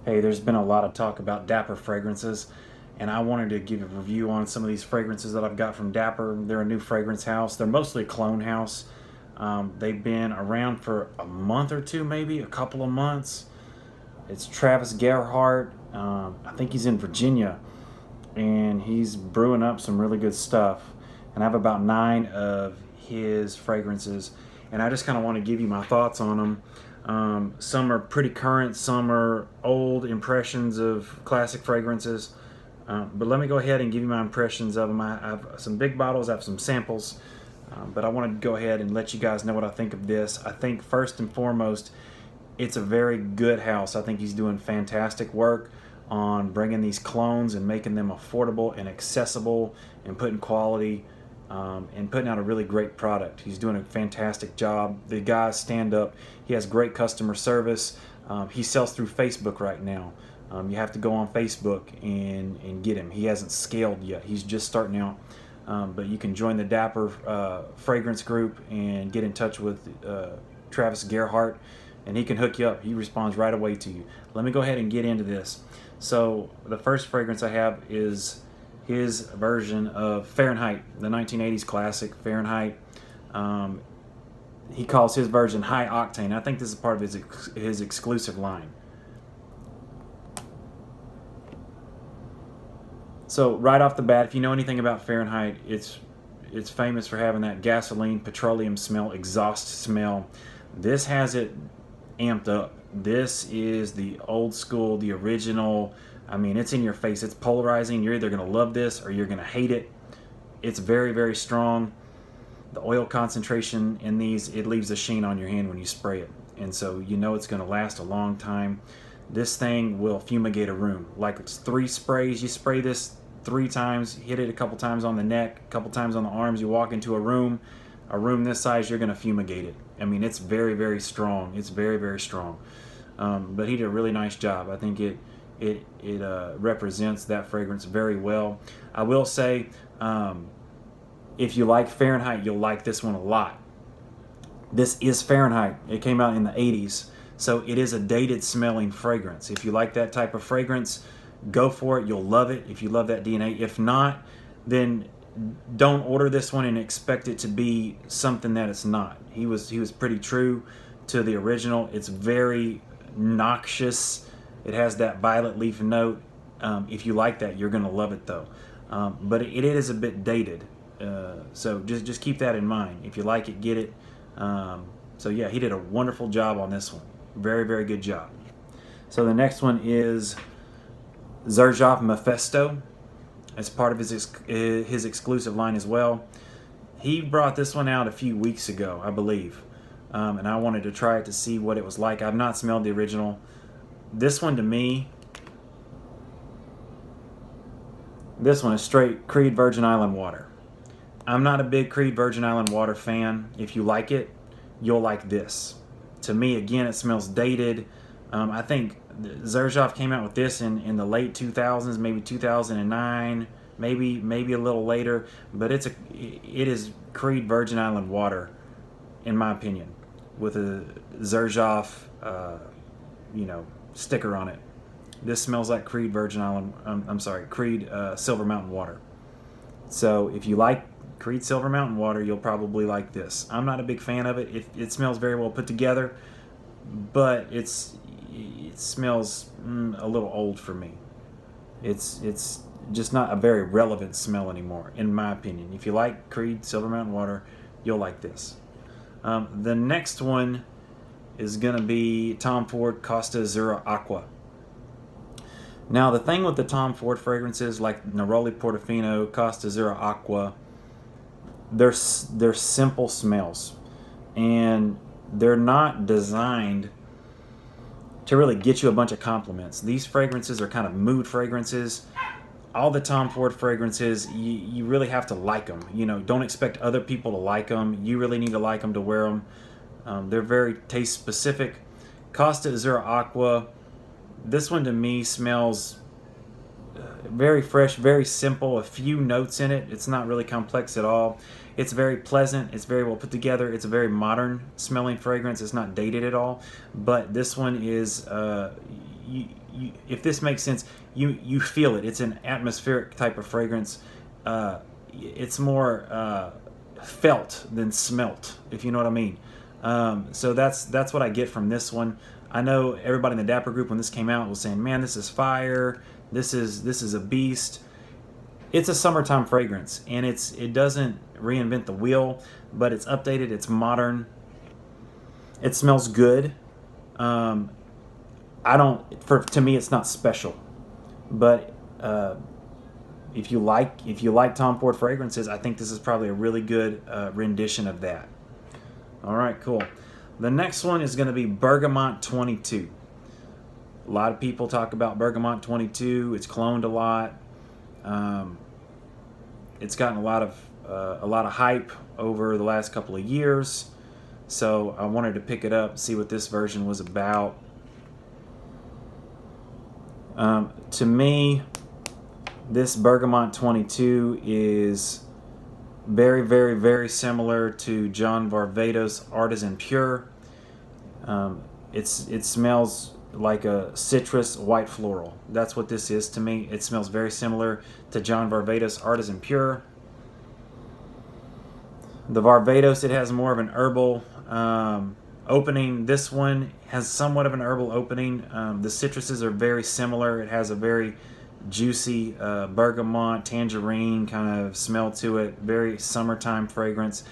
Hey, there's been a lot of talk about Dapper fragrances, and I wanted to give a review on some of these fragrances that I've got from Dapper. They're a new fragrance house. They're mostly a clone house. They've been around for a month or two, maybe a couple of months. It's Travis Gerhardt. I think he's in Virginia, and he's brewing up some really good stuff. And I have about 9 of his fragrances, and I just kind of want to give you my thoughts on them. Some are pretty current, some are old impressions of classic fragrances. But let me go ahead and give you my impressions of them. I have some big bottles, I have some samples, but I want to go ahead and let you guys know what I think of this. I think first and foremost, it's a very good house. I think he's doing fantastic work on bringing these clones and making them affordable and accessible and putting quality and putting out a really great product. He's doing a fantastic job. The guys stand up. He has great customer service. He sells through Facebook right now. You have to go on Facebook and get him. He hasn't scaled yet. He's just starting out. But you can join the Dapper fragrance group and get in touch with Travis Gerhardt, and he can hook you up. He responds right away to you. Let me go ahead and get into this. So the first fragrance I have is his version of Fahrenheit, the 1980s classic Fahrenheit. He calls his version high octane. I think this is part of his exclusive line. So right off the bat, if you know anything about Fahrenheit, it's famous for having that gasoline, petroleum smell, exhaust smell. This has it amped up. This is the old school, the original. I mean, it's in your face. It's polarizing. You're either going to love this or you're going to hate it. It's very, very strong. The oil concentration in these, it leaves a sheen on your hand when you spray it. And so you know it's going to last a long time. This thing will fumigate a room. Like it's 3 sprays. You spray this 3 times, hit it a couple times on the neck, a couple times on the arms. You walk into a room this size, you're going to fumigate it. I mean, it's very, very strong. It's very, very strong. But he did a really nice job. I think it represents that fragrance very well. I will say, if you like Fahrenheit, you'll like this one a lot. This is Fahrenheit. It came out in the 80s, so it is a dated smelling fragrance. If you like that type of fragrance, go for it. You'll love it if you love that DNA. If not, then don't order this one and expect it to be something that it's not. He was pretty true to the original. It's very noxious. It has that violet leaf note. If you like that, you're going to love it though. But it is a bit dated. So just keep that in mind. If you like it, get it. So yeah, he did a wonderful job on this one. Very, very good job. So the next one is Xerjoff Mephisto. As part of his exclusive line as well. He brought this one out a few weeks ago, I believe. And I wanted to try it to see what it was like. I've not smelled the original. This one to me, this one is straight Creed Virgin Island water. I'm not a big Creed Virgin Island water fan. If you like it, you'll like this. To me, again, it smells dated. I think Xerjoff came out with this in the late 2000s, maybe 2009, maybe a little later. But it is Creed Virgin Island water, in my opinion, with a Xerjoff, sticker on it. This smells like Creed Virgin Island. Creed Silver Mountain water. So if you like Creed Silver Mountain water, you'll probably like this. I'm not a big fan of it. It smells very well put together, but it smells a little old for me. It's just not a very relevant smell anymore, in my opinion. If you like Creed Silver Mountain water, you'll like this. The next one is going to be Tom Ford Costa Azzurra Aqua. Now, the thing with the Tom Ford fragrances, like Neroli Portofino, Costa Azzurra Aqua, they're simple smells, and they're not designed to really get you a bunch of compliments. These fragrances are kind of mood fragrances. All the Tom Ford fragrances, you really have to like them. Don't expect other people to like them. You really need to like them to wear them. They're very taste specific. Costa Azzurra Aqua, this one to me smells very fresh, very simple, a few notes in it. It's not really complex at all. It's very pleasant. It's very well put together. It's a very modern smelling fragrance. It's not dated at all. But this one is, if this makes sense, you feel it. It's an atmospheric type of fragrance. It's more felt than smelt, if you know what I mean. So that's what I get from this one. I know everybody in the Dapper group when this came out was saying, "Man, this is fire. This is a beast." It's a summertime fragrance, and it doesn't reinvent the wheel, but it's updated. It's modern. It smells good. To me, it's not special, but if you like Tom Ford fragrances, I think this is probably a really good rendition of that. All right, cool. The next one is going to be Bergamot 22. A lot of people talk about Bergamot 22. It's cloned a lot. It's gotten a lot of hype over the last couple of years. So I wanted to pick it up, see what this version was about. To me, this Bergamot 22 is very, very, very similar to John Varvatos Artisan Pure. It smells like a citrus white floral. That's what this is to me. It smells very similar to John Varvatos Artisan Pure. The Varvatos, it has more of an herbal opening. This one has somewhat of an herbal opening. The citruses are very similar. It has a very juicy bergamot, tangerine kind of smell to it. Very summertime fragrance.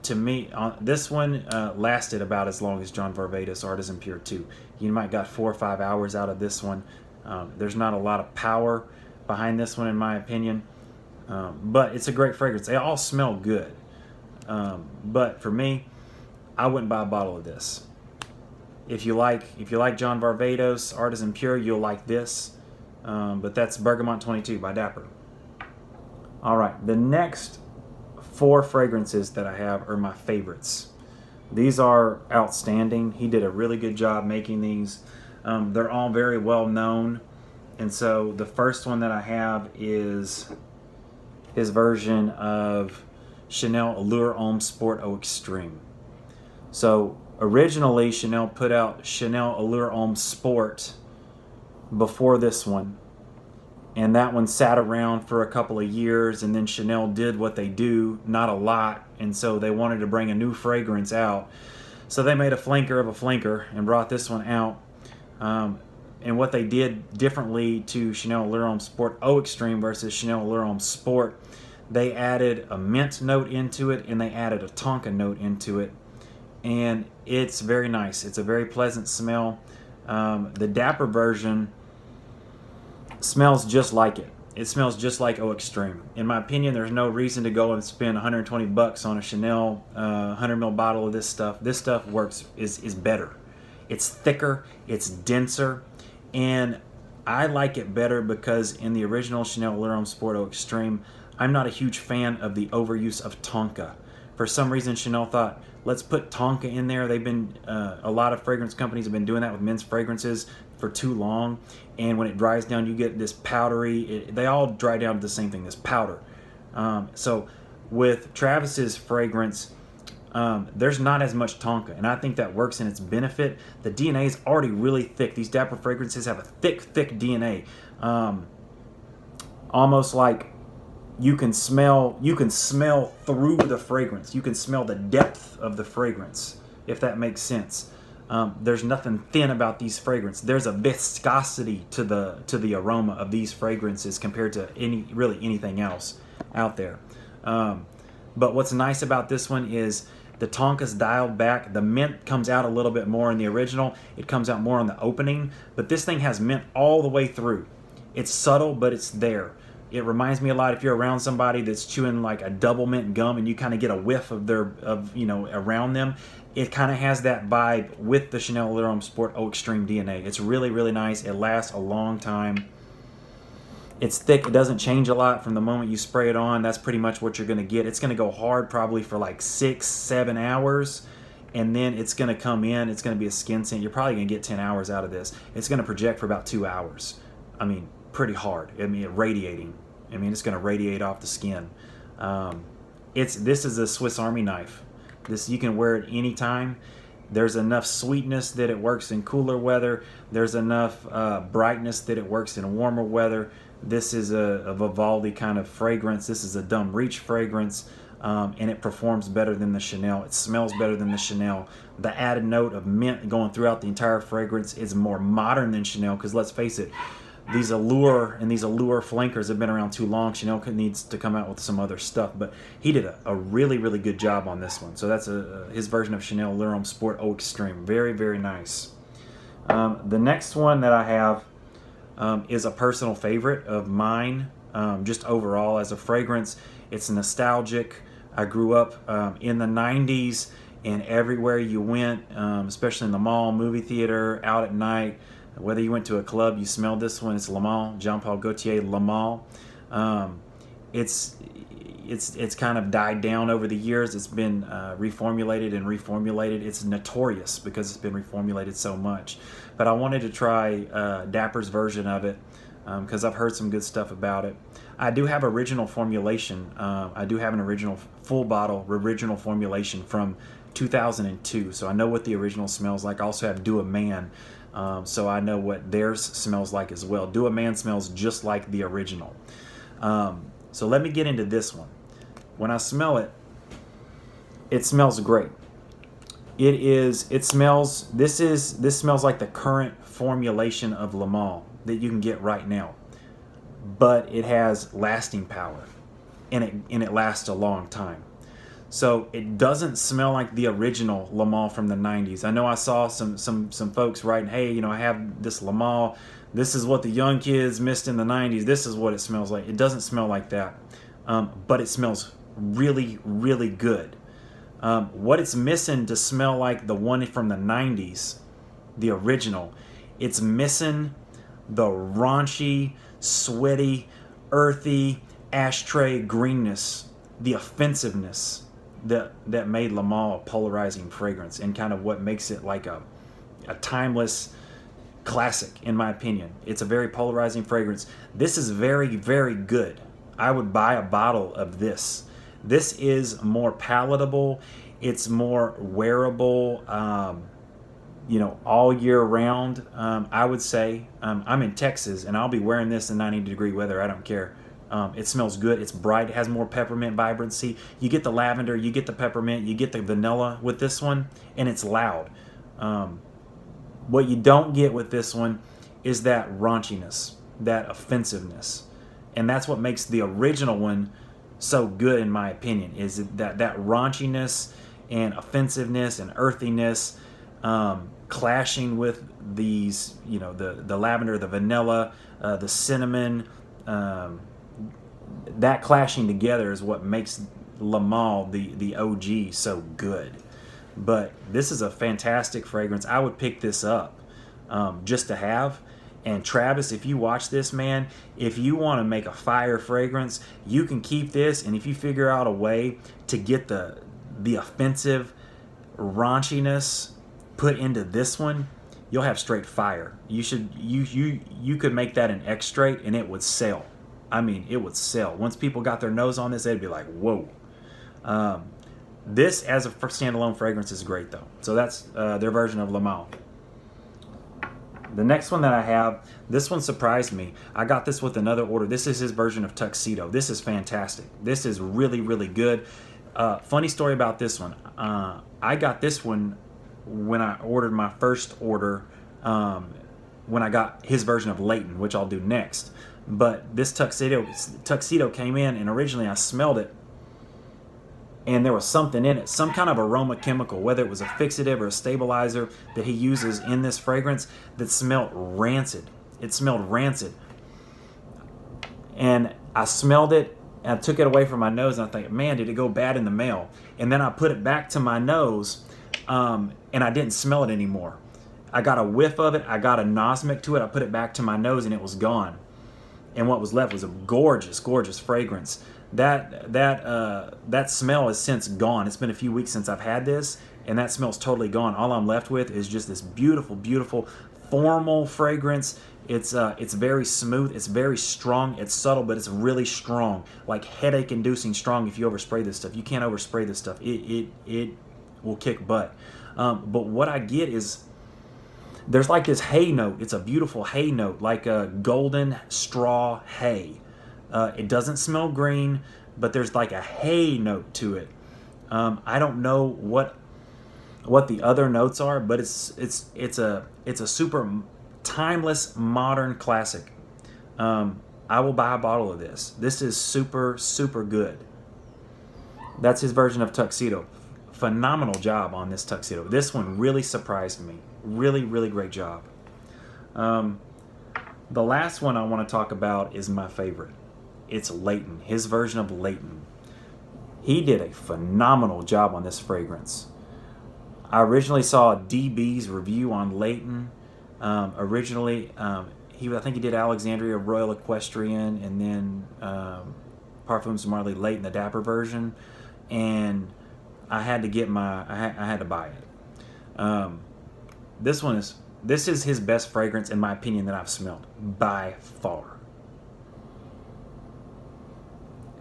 To me, this one lasted about as long as John Varvatos Artisan Pure 2. You might got 4 or 5 hours out of this one. There's not a lot of power behind this one in my opinion. But it's a great fragrance. They all smell good. But for me, I wouldn't buy a bottle of this. If you like John Varvatos Artisan Pure, you'll like this. But that's Bergamot 22 by Dapper. All right, the next 4 fragrances that I have are my favorites. These are outstanding. He did a really good job making these. They're all very well known. And so the first one that I have is his version of Chanel Allure Homme Sport Eau Extreme. So originally Chanel put out Chanel Allure Homme Sport before this one, and that one sat around for a couple of years, and then Chanel did what they do, not a lot, and so they wanted to bring a new fragrance out. So they made a flanker of a flanker and brought this one out. And what they did differently to Chanel Allure Homme Sport Eau Extreme versus Chanel Allure Homme Sport, they added a mint note into it and they added a tonka note into it. And it's very nice. It's a very pleasant smell. The Dapper version smells just like it. It smells just like Eau Extreme. In my opinion, there's no reason to go and spend $120 on a Chanel 100ml bottle of this stuff. This stuff works, is better. It's thicker, it's denser, and I like it better because in the original Chanel Allure Homme Sport Eau Extreme, I'm not a huge fan of the overuse of tonka. For some reason, Chanel thought, let's put tonka in there. They've been, a lot of fragrance companies have been doing that with men's fragrances for too long. And when it dries down, you get this powdery, they all dry down to the same thing, this powder. So with Travis's fragrance, there's not as much tonka, and I think that works in its benefit. The DNA is already really thick. These Dapper fragrances have a thick DNA. Almost like you can smell through the fragrance. You can smell the depth of the fragrance, if that makes sense. There's nothing thin about these fragrances. There's a viscosity to the aroma of these fragrances compared to really anything else out there. But what's nice about this one is the tonka's dialed back. The mint comes out a little bit more in the original. It comes out more on the opening, but this thing has mint all the way through. It's subtle, but it's there. It reminds me a lot if you're around somebody that's chewing like a double mint gum and you kind of get a whiff of around them. It kind of has that vibe with the Chanel Allure Homme Sport Eau Extreme DNA. It's really, really nice. It lasts a long time. It's thick. It doesn't change a lot from the moment you spray it on. That's pretty much what you're going to get. It's going to go hard probably for like 6-7 hours, and then it's going to come in. It's going to be a skin scent. You're probably going to get 10 hours out of this. It's going to project for about 2 hours. I mean, pretty hard. I mean, radiating. I mean, it's going to radiate off the skin. This is a Swiss Army knife. This, you can wear it anytime. There's enough sweetness that it works in cooler weather. There's enough brightness that it works in warmer weather. This is a Vivaldi kind of fragrance. This is a Dumb Reach fragrance, and it performs better than the Chanel. It smells better than the Chanel. The added note of mint going throughout the entire fragrance is more modern than Chanel, because let's face it, these Allure and these Allure flankers have been around too long. Chanel needs to come out with some other stuff, but he did a really, really good job on this one. So that's his version of Chanel Allure Homme Sport Eau Extreme. Very, very nice. The next one that I have is a personal favorite of mine, just overall as a fragrance. It's nostalgic. I grew up in the 90s, and everywhere you went, especially in the mall, movie theater, out at night, whether you went to a club, you smelled this one. It's Le Male, Jean Paul Gaultier Le Male. It's kind of died down over the years. It's been reformulated and reformulated. It's notorious because it's been reformulated so much. But I wanted to try Dapper's version of it because I've heard some good stuff about it. I do have original formulation. I do have an original full bottle original formulation from 2002, so I know what the original smells like. I also have Do a Man, so I know what theirs smells like as well. Do a Man smells just like the original. So let me get into this one. When I smell it, it smells great. This smells like the current formulation of Le Male that you can get right now, but it has lasting power, and it lasts a long time. So it doesn't smell like the original Le Male from the 90s. I know I saw some folks writing, hey, I have this Le Male. This is what the young kids missed in the 90s. This is what it smells like. It doesn't smell like that, but it smells really, really good. What it's missing to smell like the one from the 90s, the original, it's missing the raunchy, sweaty, earthy, ashtray greenness, the offensiveness that made Le Male a polarizing fragrance, and kind of what makes it like a timeless classic, in my opinion. It's a very polarizing fragrance. This is very, very good. I would buy a bottle of this. This is more palatable. It's more wearable, all year round. I would say I'm in Texas, and I'll be wearing this in 90-degree weather. I don't care. It smells good. It's bright. It has more peppermint vibrancy. You get the lavender, you get the peppermint, you get the vanilla with this one, and it's loud. What you don't get with this one is that raunchiness, that offensiveness. And that's what makes the original one so good, in my opinion, is that raunchiness and offensiveness and earthiness clashing with these, the lavender, the vanilla, the cinnamon. That clashing together is what makes Le Male, the OG, so good. But this is a fantastic fragrance. I would pick this up just to have. And Travis, if you watch this, man, if you want to make a fire fragrance, you can keep this. And if you figure out a way to get the offensive raunchiness put into this one, you'll have straight fire. You could make that an X straight, and it would sell. I mean, it would sell. Once people got their nose on this, they'd be like, whoa. This as a standalone fragrance is great, though. So that's their version of Le Male. The next one that I have, this one surprised me. I got this with another order. This is his version of Tuxedo. This is fantastic. This is really, really good. Funny story about this one. I got this one when I ordered my first order, when I got his version of Leighton, which I'll do next. But this Tuxedo came in, and originally I smelled it, and there was something in it, some kind of aroma chemical, whether it was a fixative or a stabilizer that he uses in this fragrance, that smelled rancid. It smelled rancid. And I smelled it, and I took it away from my nose, and I thought, man, did it go bad in the mail? And then I put it back to my nose, and I didn't smell it anymore. I got a whiff of it, I got a nosmic to it, I put it back to my nose, and it was gone. And what was left was a gorgeous, gorgeous fragrance. That smell is since gone. It's been a few weeks since I've had this, and that smell's totally gone. All I'm left with is just this beautiful, beautiful, formal fragrance. It's very smooth. It's very strong. It's subtle, but it's really strong, like headache-inducing strong. If you overspray this stuff, you can't overspray this stuff. It will kick butt. But what I get is there's like this hay note. It's a beautiful hay note, like a golden straw hay. It doesn't smell green, but there's like a hay note to it. I don't know what the other notes are, but it's a super timeless modern classic. I will buy a bottle of this. This is super, super good. That's his version of Tuxedo. Phenomenal job on this Tuxedo. This one really surprised me. Really, really great job. The last one I want to talk about is my favorite. It's Layton, his version of Layton. He did a phenomenal job on this fragrance. I originally saw DB's review on Layton. I think he did Alexandria, Royal Equestrian, and then Parfums de Marly Layton, the Dapper version. And I had to get I had to buy it. This is his best fragrance, in my opinion, that I've smelled by far.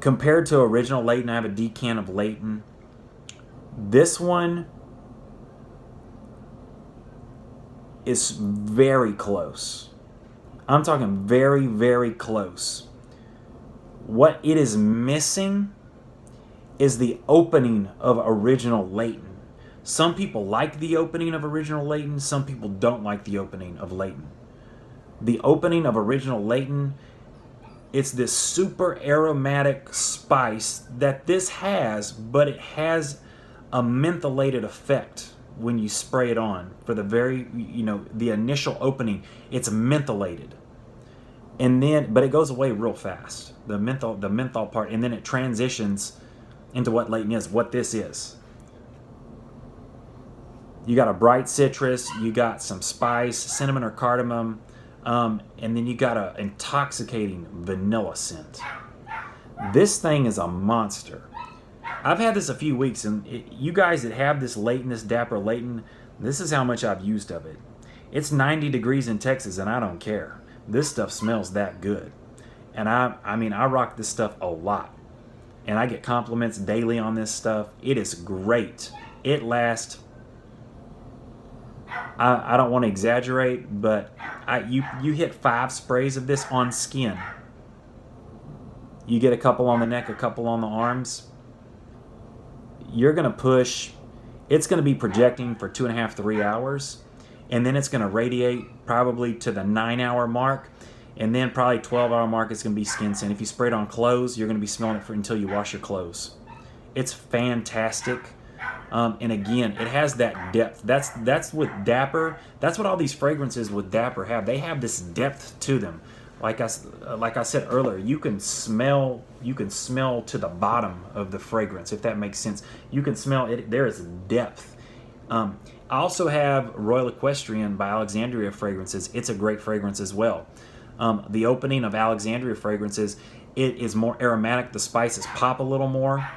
Compared to original Layton, I have a decan of Layton. This one is very close. I'm talking very, very close. What it is missing is the opening of original Layton. Some people like the opening of original Layton. Some people don't like the opening of Layton. The opening of original Layton, it's this super aromatic spice that this has, but it has a mentholated effect when you spray it on. For the the initial opening, it's mentholated. And then, but it goes away real fast. The menthol part, and then it transitions into what Layton is, what this is. You got a bright citrus, you got some spice, cinnamon or cardamom, and then you got an intoxicating vanilla scent. This thing is a monster. I've had this a few weeks, and you guys that have this Layton, this Dapper Layton, this is how much I've used of it. It's 90 degrees in Texas, and I don't care. This stuff smells that good. And I rock this stuff a lot. And I get compliments daily on this stuff. It is great. It lasts, I don't want to exaggerate, but you hit 5 sprays of this on skin. You get a couple on the neck, a couple on the arms. You're going to push, it's going to be projecting for 2.5, 3 hours. And then it's going to radiate probably to the 9-hour mark. And then probably 12-hour mark, it's going to be skin scent. If you spray it on clothes, you're going to be smelling it until you wash your clothes. It's fantastic. And again, it has that depth. That's with Dapper. That's what all these fragrances with Dapper have. They have this depth to them. Like I said earlier, you can smell to the bottom of the fragrance, if that makes sense. You can smell it. There is depth. I also have Royal Equestrian by Alexandria Fragrances. It's a great fragrance as well. The opening of Alexandria Fragrances, it is more aromatic. The spices pop a little more,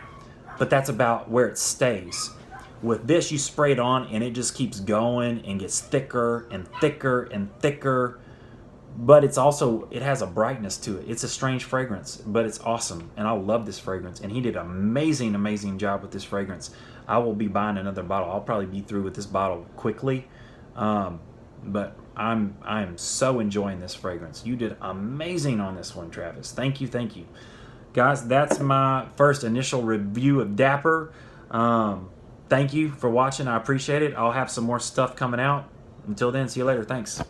but that's about where it stays. With this, you spray it on, and it just keeps going and gets thicker and thicker and thicker. But it has a brightness to it. It's a strange fragrance, but it's awesome, and I love this fragrance. And he did an amazing, amazing job with this fragrance. I will be buying another bottle. I'll probably be through with this bottle quickly, but I'm so enjoying this fragrance. You did amazing on this one, Travis. Thank you, guys. That's my first initial review of Dapper. Thank you for watching. I appreciate it. I'll have some more stuff coming out. Until then, see you later. Thanks.